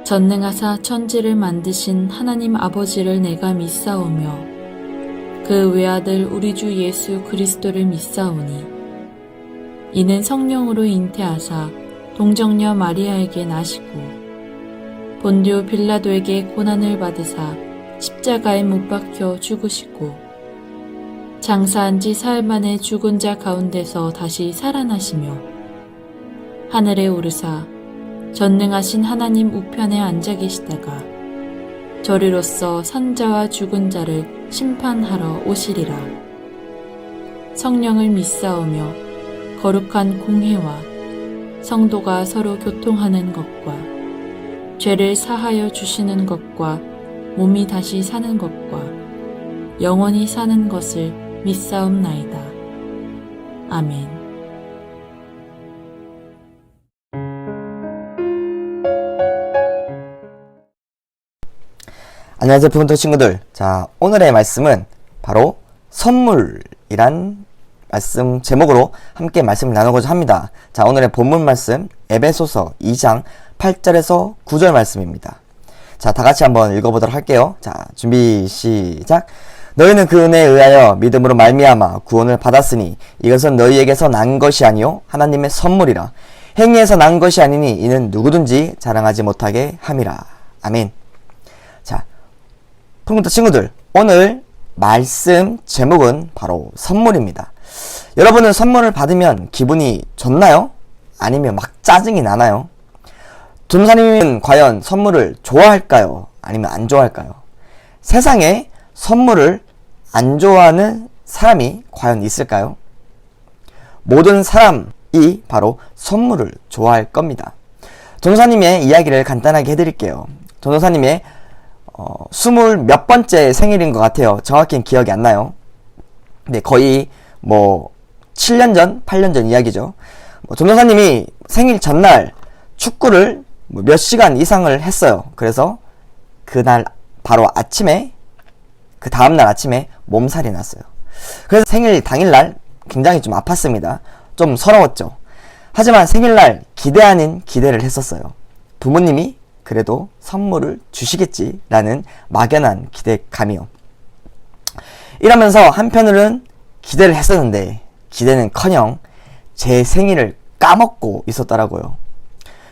전능하사 천지를 만드신 하나님 아버지를 내가 믿사오며 그 외아들 우리 주 예수 그리스도를 믿사오니 이는 성령으로 잉태하사 동정녀 마리아에게 나시고 본디오 빌라도에게 고난을 받으사 십자가에 못 박혀 죽으시고 장사한 지 사흘 만에 죽은 자 가운데서 다시 살아나시며 하늘에 오르사 전능하신 하나님 우편에 앉아 계시다가 저리로서 산자와 죽은 자를 심판하러 오시리라. 성령을 믿사오며 거룩한 공회와 성도가 서로 교통하는 것과 죄를 사하여 주시는 것과 몸이 다시 사는 것과 영원히 사는 것을 믿사옵나이다. 아멘. 안녕하세요, 부분토 친구들. 자, 오늘의 말씀은 바로 선물이란 말씀 제목으로 함께 말씀을 나누고자 합니다. 자, 오늘의 본문 말씀 에베소서 2장 8절에서 9절 말씀입니다. 자, 다 같이 한번 읽어보도록 할게요. 자, 준비 시작. 너희는 그 은혜에 의하여 믿음으로 말미암아 구원을 받았으니 이것은 너희에게서 난 것이 아니요 하나님의 선물이라. 행위에서 난 것이 아니니 이는 누구든지 자랑하지 못하게 함이라. 아멘. 자, 부분토 친구들, 오늘 말씀 제목은 바로 선물입니다. 여러분은 선물을 받으면 기분이 좋나요? 아니면 막 짜증이 나나요? 전도사님은 과연 선물을 좋아할까요? 아니면 안 좋아할까요? 세상에 선물을 안 좋아하는 사람이 과연 있을까요? 모든 사람이 바로 선물을 좋아할 겁니다. 전도사님의 이야기를 간단하게 해드릴게요. 전도사님의 20 몇 번째 생일인 것 같아요. 정확히는 기억이 안 나요. 근데 거의 7년 전, 8년 전 이야기죠. 전도사님이 생일 전날 축구를 몇 시간 이상을 했어요. 그래서 그날 바로 아침에, 그 다음날 아침에 몸살이 났어요. 그래서 생일 당일날 굉장히 좀 아팠습니다. 좀 서러웠죠. 하지만 생일날 기대 아닌 기대를 했었어요. 부모님이 그래도 선물을 주시겠지라는 막연한 기대감이요. 이러면서 한편으로는 기대를 했었는데 기대는커녕 제 생일을 까먹고 있었더라고요.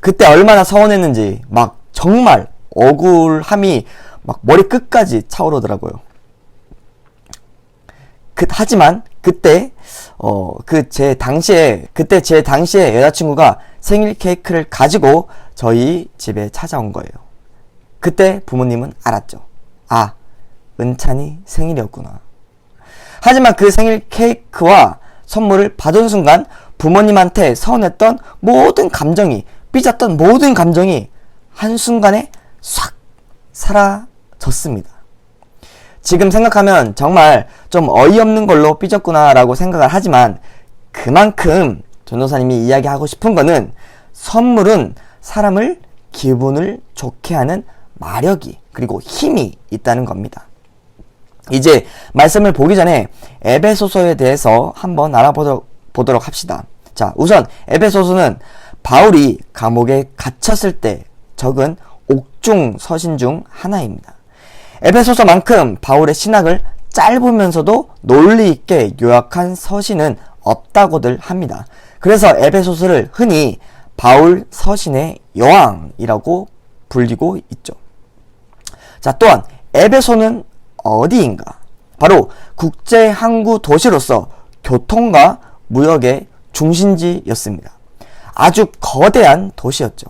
그때 얼마나 서운했는지 막 정말 억울함이 막 머리 끝까지 차오르더라고요. 하지만 그때 제 당시에 여자친구가 생일 케이크를 가지고 저희 집에 찾아온 거예요. 그때 부모님은 알았죠. 아, 은찬이 생일이었구나. 하지만 그 생일 케이크와 선물을 받은 순간 부모님한테 서운했던 모든 감정이, 삐졌던 모든 감정이 한순간에 싹 사라졌습니다. 지금 생각하면 정말 좀 어이없는 걸로 삐졌구나 라고 생각을 하지만 그만큼 전도사님이 이야기하고 싶은 거는 선물은 사람을 기분을 좋게 하는 마력이 그리고 힘이 있다는 겁니다. 이제 말씀을 보기 전에 에베소서에 대해서 한번 알아보도록 합시다. 자, 우선 에베소서는 바울이 감옥에 갇혔을 때 적은 옥중 서신 중 하나입니다. 에베소서만큼 바울의 신학을 짧으면서도 논리 있게 요약한 서신은 없다고들 합니다. 그래서 에베소서를 흔히 바울 서신의 여왕이라고 불리고 있죠. 자, 또한 에베소는 어디인가? 바로 국제 항구 도시로서 교통과 무역의 중심지였습니다. 아주 거대한 도시였죠.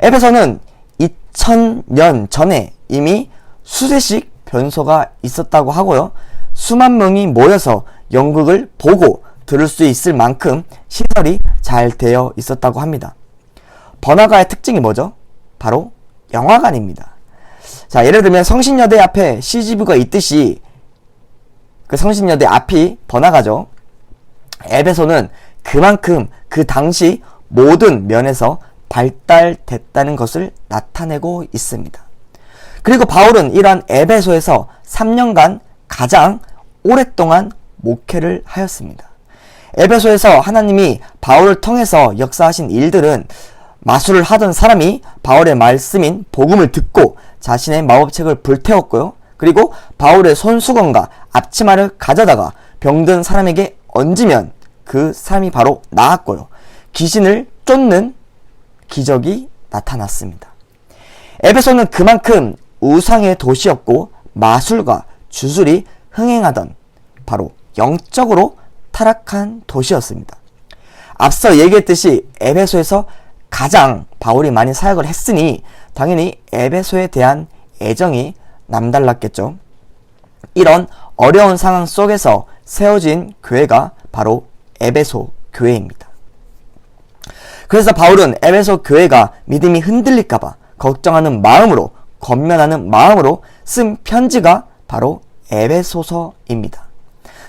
에베소는 2000년 전에 이미 수세식 변소가 있었다고 하고요. 수만 명이 모여서 연극을 보고 들을 수 있을 만큼 시설이 잘 되어 있었다고 합니다. 번화가의 특징이 뭐죠? 바로 영화관입니다. 자, 예를 들면 성신여대 앞에 CGV가 있듯이 그 성신여대 앞이 번화가죠. 에베소는 그만큼 그 당시 모든 면에서 발달됐다는 것을 나타내고 있습니다. 그리고 바울은 이러한 에베소에서 3년간 가장 오랫동안 목회를 하였습니다. 에베소에서 하나님이 바울을 통해서 역사하신 일들은 마술을 하던 사람이 바울의 말씀인 복음을 듣고 자신의 마법책을 불태웠고요. 그리고 바울의 손수건과 앞치마를 가져다가 병든 사람에게 얹으면 그 사람이 바로 나았고요. 귀신을 쫓는 기적이 나타났습니다. 에베소는 그만큼 우상의 도시였고 마술과 주술이 흥행하던 바로 영적으로 타락한 도시였습니다. 앞서 얘기했듯이 에베소에서 가장 바울이 많이 사역을 했으니 당연히 에베소에 대한 애정이 남달랐겠죠. 이런 어려운 상황 속에서 세워진 교회가 바로 에베소 교회입니다. 그래서 바울은 에베소 교회가 믿음이 흔들릴까봐 걱정하는 마음으로, 권면하는 마음으로 쓴 편지가 바로 에베소서입니다.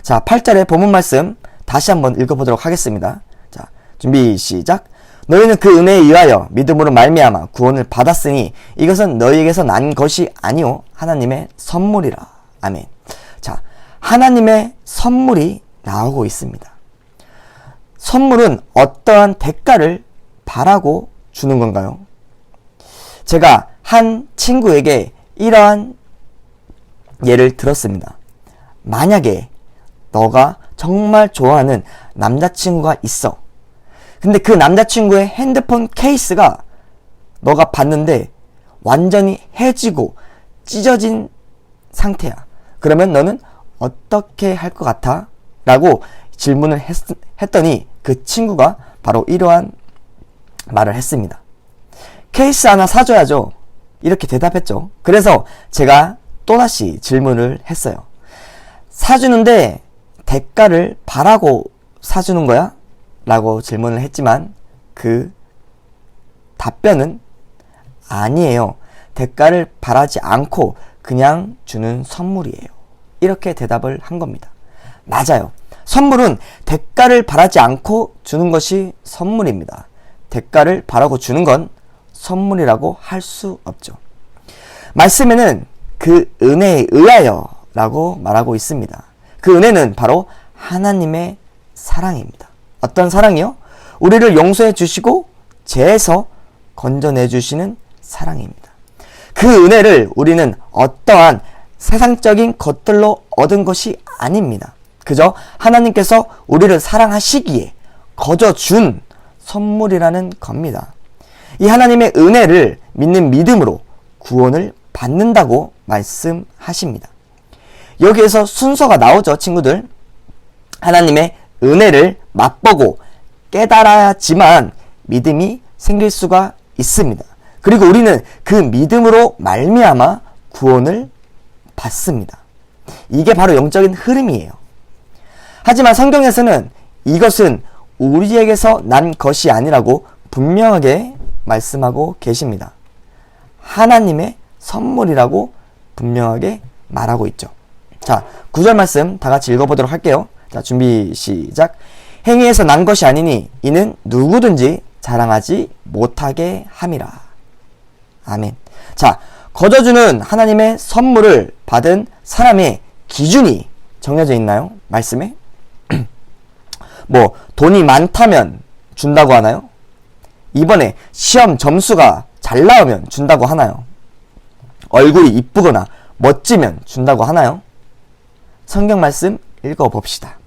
자, 8절의 본문 말씀 다시 한번 읽어보도록 하겠습니다. 자, 준비 시작. 너희는 그 은혜에 의하여 믿음으로 말미암아 구원을 받았으니 이것은 너희에게서 난 것이 아니요 하나님의 선물이라. 아멘. 자, 하나님의 선물이 나오고 있습니다. 선물은 어떠한 대가를 바라고 주는 건가요? 제가 한 친구에게 이러한 예를 들었습니다. 만약에 너가 정말 좋아하는 남자친구가 있어. 근데 그 남자친구의 핸드폰 케이스가 너가 봤는데 완전히 해지고 찢어진 상태야. 그러면 너는 어떻게 할 것 같아? 라고 질문을 했더니 그 친구가 바로 이러한 말을 했습니다. 케이스 하나 사줘야죠. 이렇게 대답했죠. 그래서 제가 또다시 질문을 했어요. 사주는데 대가를 바라고 사주는 거야? 라고 질문을 했지만 그 답변은 아니에요. 대가를 바라지 않고 그냥 주는 선물이에요. 이렇게 대답을 한 겁니다. 맞아요. 선물은 대가를 바라지 않고 주는 것이 선물입니다. 대가를 바라고 주는 건 선물이라고 할 수 없죠. 말씀에는 그 은혜에 의하여 라고 말하고 있습니다. 그 은혜는 바로 하나님의 사랑입니다. 어떤 사랑이요? 우리를 용서해 주시고 죄에서 건져내 주시는 사랑입니다. 그 은혜를 우리는 어떠한 세상적인 것들로 얻은 것이 아닙니다. 그저 하나님께서 우리를 사랑하시기에 거저 준 선물이라는 겁니다. 이 하나님의 은혜를 믿는 믿음으로 구원을 받는다고 말씀하십니다. 여기에서 순서가 나오죠, 친구들. 하나님의 은혜를 맛보고 깨달아야지만 믿음이 생길 수가 있습니다. 그리고 우리는 그 믿음으로 말미암아 구원을 받습니다. 이게 바로 영적인 흐름이에요. 하지만 성경에서는 이것은 우리에게서 난 것이 아니라고 분명하게 말씀하고 계십니다. 하나님의 선물이라고 분명하게 말하고 있죠. 자, 9절 말씀 다 같이 읽어보도록 할게요. 자, 준비 시작. 행위에서 난 것이 아니니 이는 누구든지 자랑하지 못하게 함이라. 아멘. 자, 거저주는 하나님의 선물을 받은 사람의 기준이 정해져 있나요? 말씀에? 뭐 돈이 많다면 준다고 하나요? 이번에 시험 점수가 잘 나오면 준다고 하나요? 얼굴이 이쁘거나 멋지면 준다고 하나요? 성경 말씀 읽어봅시다.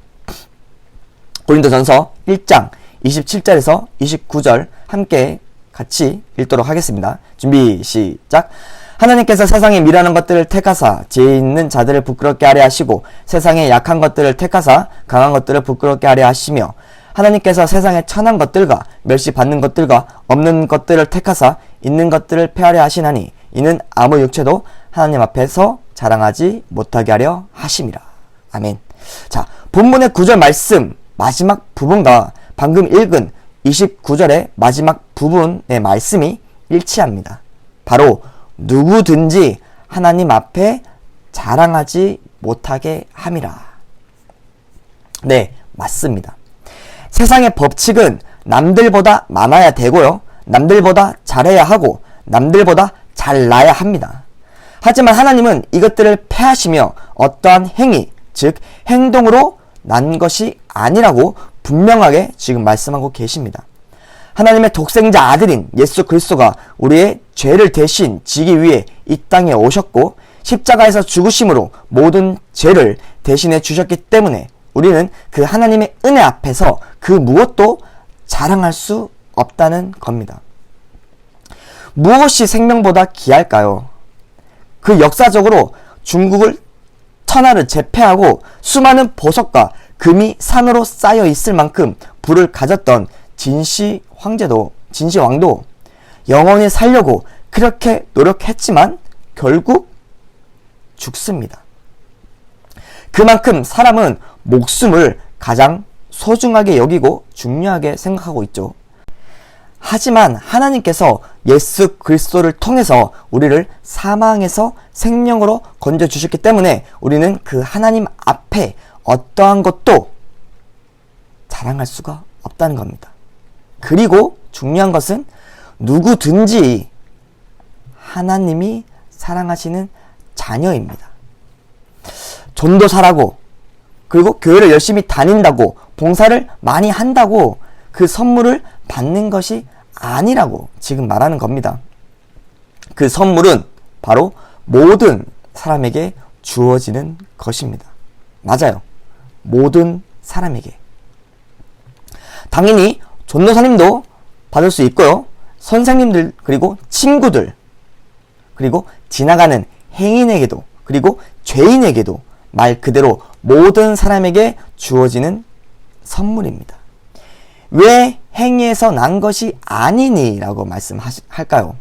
고린도전서 1장 27절에서 29절 함께 같이 읽도록 하겠습니다. 준비 시작. 하나님께서 세상에 미련한 것들을 택하사 지혜 있는 자들을 부끄럽게 하려 하시고 세상에 약한 것들을 택하사 강한 것들을 부끄럽게 하려 하시며 하나님께서 세상에 천한 것들과 멸시받는 것들과 없는 것들을 택하사 있는 것들을 폐하려 하시나니 이는 아무 육체도 하나님 앞에서 자랑하지 못하게 하려 하심이라. 아멘. 자, 본문의 9절 말씀 마지막 부분과 방금 읽은 29절의 마지막 부분의 말씀이 일치합니다. 바로 누구든지 하나님 앞에 자랑하지 못하게 함이라. 네, 맞습니다. 세상의 법칙은 남들보다 많아야 되고요. 남들보다 잘해야 하고 남들보다 잘나야 합니다. 하지만 하나님은 이것들을 폐하시며 어떠한 행위, 즉 행동으로 난 것이 아니라고 분명하게 지금 말씀하고 계십니다. 하나님의 독생자 아들인 예수 그리스도가 우리의 죄를 대신 지기 위해 이 땅에 오셨고 십자가에서 죽으심으로 모든 죄를 대신해 주셨기 때문에 우리는 그 하나님의 은혜 앞에서 그 무엇도 자랑할 수 없다는 겁니다. 무엇이 생명보다 귀할까요? 그 역사적으로 중국을 천하를 제패하고 수많은 보석과 금이 산으로 쌓여 있을 만큼 부를 가졌던 진시 왕도 영원히 살려고 그렇게 노력했지만 결국 죽습니다. 그만큼 사람은 목숨을 가장 소중하게 여기고 중요하게 생각하고 있죠. 하지만 하나님께서 예수 그리스도를 통해서 우리를 사망에서 생명으로 건져주셨기 때문에 우리는 그 하나님 앞에 어떠한 것도 자랑할 수가 없다는 겁니다. 그리고 중요한 것은 누구든지 하나님이 사랑하시는 자녀입니다. 전도사라고 그리고 교회를 열심히 다닌다고 봉사를 많이 한다고 그 선물을 받는 것이 아니라고 지금 말하는 겁니다. 그 선물은 바로 모든 사람에게 주어지는 것입니다. 맞아요. 모든 사람에게. 당연히 전도사님도 받을 수 있고요. 선생님들 그리고 친구들 그리고 지나가는 행인에게도 그리고 죄인에게도 말 그대로 모든 사람에게 주어지는 선물입니다. 왜 행위에서 난 것이 아니니? 라고 말씀할까요?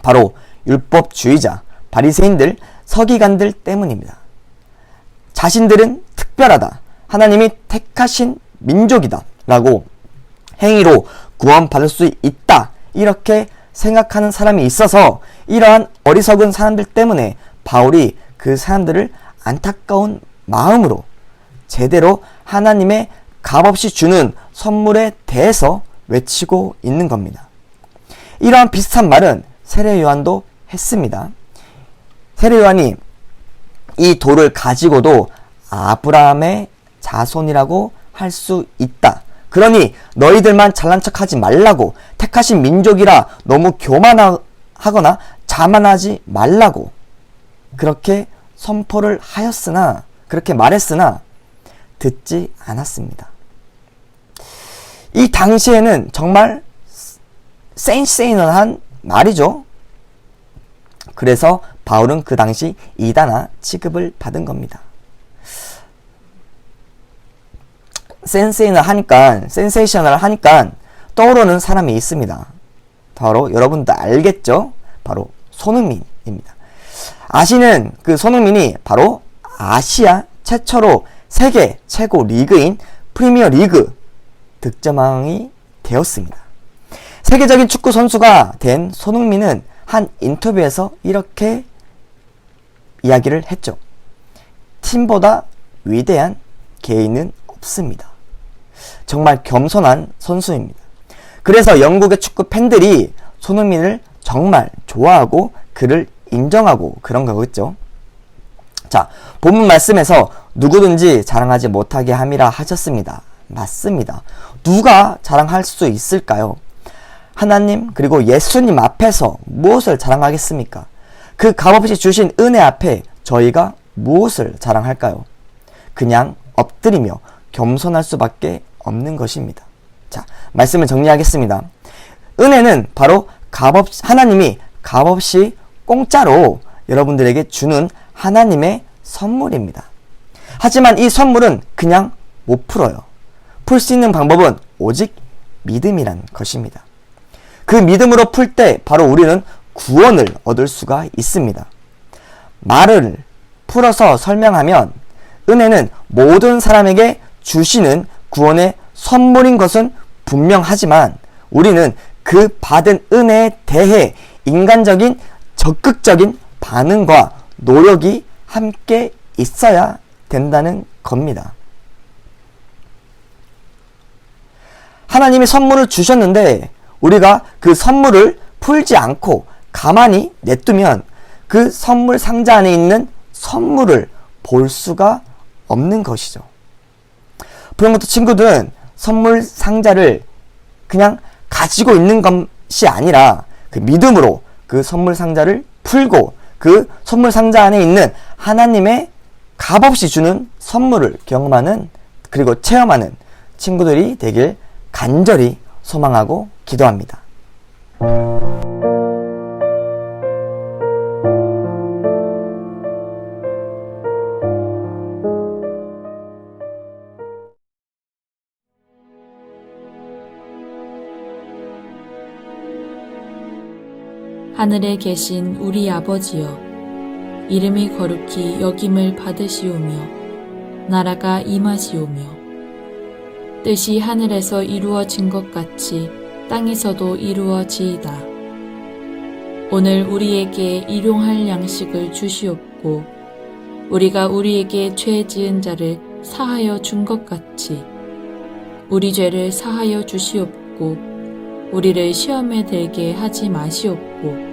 바로 율법주의자, 바리새인들, 서기관들 때문입니다. 자신들은 특별하다. 하나님이 택하신 민족이다. 라고 행위로 구원받을 수 있다. 이렇게 생각하는 사람이 있어서 이러한 어리석은 사람들 때문에 바울이 그 사람들을 안타까운 마음으로 제대로 하나님의 값없이 주는 선물에 대해서 외치고 있는 겁니다. 이러한 비슷한 말은 세례 요한도 했습니다. 세례 요한이 이 돌을 가지고도 아브라함의 자손이라고 할 수 있다. 그러니 너희들만 잘난 척하지 말라고, 택하신 민족이라 너무 교만하거나 자만하지 말라고 그렇게 선포를 하였으나, 그렇게 말했으나 듣지 않았습니다. 이 당시에는 정말 센세이널한 말이죠. 그래서 바울은 그 당시 이단아 취급을 받은 겁니다. 센세이셔널 하니까 떠오르는 사람이 있습니다. 바로 여러분도 알겠죠? 바로 손흥민입니다. 아시는 그 손흥민이 바로 아시아 최초로 세계 최고 리그인 프리미어 리그 득점왕이 되었습니다. 세계적인 축구 선수가 된 손흥민은 한 인터뷰에서 이렇게 이야기를 했죠. 팀보다 위대한 개인은 없습니다. 정말 겸손한 선수입니다. 그래서 영국의 축구 팬들이 손흥민을 정말 좋아하고 그를 인정하고 그런 거겠죠. 자, 본문 말씀에서 누구든지 자랑하지 못하게 함이라 하셨습니다. 맞습니다. 누가 자랑할 수 있을까요? 하나님 그리고 예수님 앞에서 무엇을 자랑하겠습니까? 그 값없이 주신 은혜 앞에 저희가 무엇을 자랑할까요? 그냥 엎드리며 겸손할 수밖에 없는 것입니다. 자, 말씀을 정리하겠습니다. 은혜는 바로 하나님이 값없이 공짜로 여러분들에게 주는 하나님의 선물입니다. 하지만 이 선물은 그냥 못 풀어요. 풀 수 있는 방법은 오직 믿음이란 것입니다. 그 믿음으로 풀 때 바로 우리는 구원을 얻을 수가 있습니다. 말을 풀어서 설명하면 은혜는 모든 사람에게 주시는 구원의 선물인 것은 분명하지만 우리는 그 받은 은혜에 대해 인간적인 적극적인 반응과 노력이 함께 있어야 된다는 겁니다. 하나님이 선물을 주셨는데 우리가 그 선물을 풀지 않고 가만히 냅두면 그 선물 상자 안에 있는 선물을 볼 수가 없는 것이죠. 부영부터 친구들은 선물 상자를 그냥 가지고 있는 것이 아니라 그 믿음으로 그 선물 상자를 풀고 그 선물 상자 안에 있는 하나님의 값없이 주는 선물을 경험하는 그리고 체험하는 친구들이 되길 간절히 소망하고 기도합니다. 하늘에 계신 우리 아버지여, 이름이 거룩히 여김을 받으시오며 나라가 임하시오며 뜻이 하늘에서 이루어진 것 같이 땅에서도 이루어지이다. 오늘 우리에게 일용할 양식을 주시옵고 우리가 우리에게 죄 지은 자를 사하여 준 것 같이 우리 죄를 사하여 주시옵고 우리를 시험에 들게 하지 마시옵고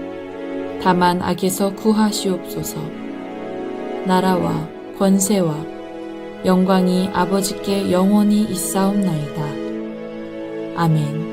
다만 악에서 구하시옵소서. 나라와 권세와 영광이 아버지께 영원히 있사옵나이다. 아멘.